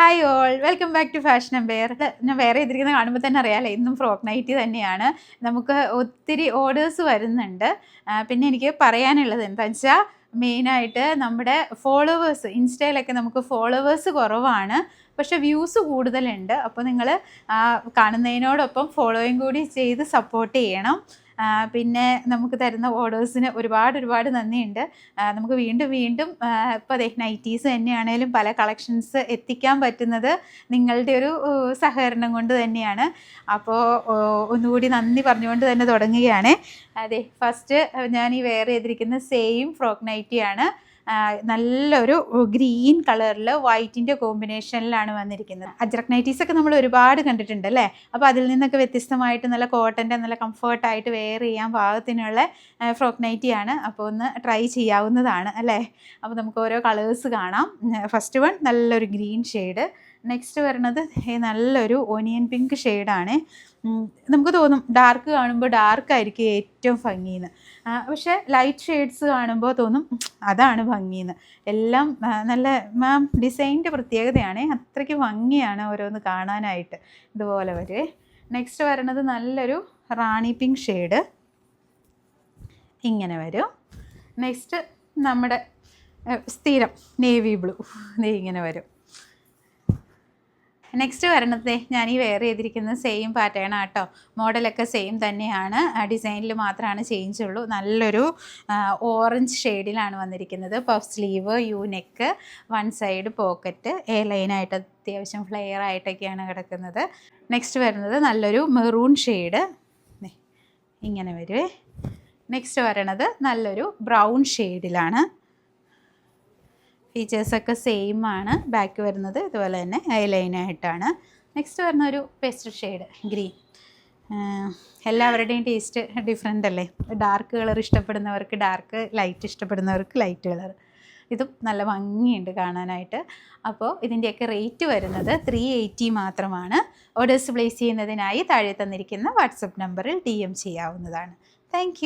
Hi all, welcome back to fashion empire. ഞാൻ വേറെ ചെയ്തിരിക്കുന്നത് കാണുമ്പോൾ തന്നെ അറിയാമല്ലോ, ഇന്നും ഫ്രോക്ക് നൈറ്റി തന്നെയാണ്. നമുക്ക് ഒത്തിരി ഓർഡേഴ്സ് വരുന്നുണ്ട്. പിന്നെ എനിക്ക് പറയാനുള്ളത് എന്താണെന്ന് വെച്ചാൽ, മെയിനായിട്ട് നമ്മുടെ ഫോളോവേഴ്സ്, ഇൻസ്റ്റയിലൊക്കെ നമുക്ക് ഫോളോവേഴ്സ് കുറവാണ്, പക്ഷേ വ്യൂസ് കൂടുതലുണ്ട്. അപ്പോൾ നിങ്ങൾ കാണുന്നതിനോടൊപ്പം ഫോളോയും കൂടി ചെയ്ത് സപ്പോർട്ട് ചെയ്യണം. പിന്നെ നമുക്ക് തരുന്ന ഓർഡേഴ്സിന് ഒരുപാട് നന്ദിയുണ്ട്. നമുക്ക് വീണ്ടും ഇപ്പോൾ അതെ നൈറ്റീസ് തന്നെയാണേലും പല കളക്ഷൻസ് എത്തിക്കാൻ പറ്റുന്നത് നിങ്ങളുടെ ഒരു സഹകരണം കൊണ്ട് തന്നെയാണ്. അപ്പോൾ ഒന്നുകൂടി നന്ദി പറഞ്ഞുകൊണ്ട് തന്നെ തുടങ്ങുകയാണ്. അതെ, ഫസ്റ്റ് ഞാൻ ഈ വെയർ ചെയ്തിരിക്കുന്ന സെയിം ഫ്രോക്ക് നൈറ്റിയാണ്. നല്ലൊരു ഗ്രീൻ കളറിൽ വൈറ്റിൻ്റെ കോമ്പിനേഷനിലാണ് വന്നിരിക്കുന്നത്. അജ്രക് നൈറ്റീസൊക്കെ നമ്മൾ ഒരുപാട് കണ്ടിട്ടുണ്ട് അല്ലേ. അപ്പോൾ അതിൽ നിന്നൊക്കെ വ്യത്യസ്തമായിട്ട് നല്ല കോട്ടൻ്റെ നല്ല കംഫർട്ടായിട്ട് വെയർ ചെയ്യാൻ പാകത്തിനുള്ള ഫ്രോക്ക് നൈറ്റിയാണ്. അപ്പോൾ ഒന്ന് ട്രൈ ചെയ്യാവുന്നതാണ് അല്ലേ. അപ്പോൾ നമുക്ക് ഓരോ കളേഴ്സ് കാണാം. ഫസ്റ്റ് വൺ നല്ലൊരു ഗ്രീൻ ഷെയ്ഡ്. നെക്സ്റ്റ് വരുന്നത് നല്ലൊരു ഓനിയൻ പിങ്ക് ഷെയ്ഡാണ്. നമുക്ക് തോന്നും ഡാർക്ക് കാണുമ്പോൾ ഡാർക്കായിരിക്കും ഏറ്റവും ഭംഗിയെന്ന്, പക്ഷേ ലൈറ്റ് ഷെയ്ഡ്സ് കാണുമ്പോൾ തോന്നും അതാണ് ഭംഗിയെന്ന്. എല്ലാം നല്ല ഡിസൈനിൻ്റെ പ്രത്യേകതയാണ്, അത്രയ്ക്ക് ഭംഗിയാണ് ഓരോന്ന് കാണാനായിട്ട്. ഇതുപോലെ വരെ. നെക്സ്റ്റ് വരുന്നത് നല്ലൊരു റാണി പിങ്ക് ഷെയ്ഡ്, ഇങ്ങനെ വരും. നെക്സ്റ്റ് നമ്മുടെ സ്ഥിരം നേവി ബ്ലൂ, ഇങ്ങനെ വരും. നെക്സ്റ്റ് വരണത് ഞാൻ ഈ വെയർ ചെയ്തിരിക്കുന്നത് സെയിം പാറ്റേൺ ആട്ടോ. മോഡലൊക്കെ സെയിം തന്നെയാണ്, ഡിസൈനിൽ മാത്രമാണ് ചേഞ്ച് ഉള്ളൂ. നല്ലൊരു ഓറഞ്ച് ഷെയ്ഡിലാണ് വന്നിരിക്കുന്നത്. Puff sleeve, U neck, one side pocket, A ലൈനായിട്ട് അത്യാവശ്യം ഫ്ലെയർ ആയിട്ടൊക്കെയാണ് കിടക്കുന്നത്. നെക്സ്റ്റ് വരുന്നത് നല്ലൊരു മെറൂൺ ഷെയ്ഡ്, ഇങ്ങനെ വരുവേ. നെക്സ്റ്റ് വരണത് നല്ലൊരു ബ്രൗൺ ഷെയ്ഡിലാണ്. ഫീച്ചേഴ്സൊക്കെ സെയിം ആണ്. ബാക്ക് വരുന്നത് ഇതുപോലെ തന്നെ ഐലൈനായിട്ടാണ്. നെക്സ്റ്റ് വരുന്ന ഒരു പേസ്റ്റൽ ഷെയ്ഡ് ഗ്രീൻ. എല്ലാവരുടെയും ടേസ്റ്റ് ഡിഫറെൻ്റ് അല്ലേ. ഡാർക്ക് കളർ ഇഷ്ടപ്പെടുന്നവർക്ക് ഡാർക്ക്, ലൈറ്റ് ഇഷ്ടപ്പെടുന്നവർക്ക് ലൈറ്റ് കളർ. ഇതും നല്ല ഭംഗിയുണ്ട് കാണാനായിട്ട്. അപ്പോൾ ഇതിൻ്റെയൊക്കെ റേറ്റ് വരുന്നത് 380 മാത്രമാണ്. ഓർഡേഴ്സ് പ്ലേസ് ചെയ്യുന്നതിനായി താഴെ തന്നിരിക്കുന്ന വാട്സപ്പ് നമ്പറിൽ DM ചെയ്യാവുന്നതാണ്. താങ്ക്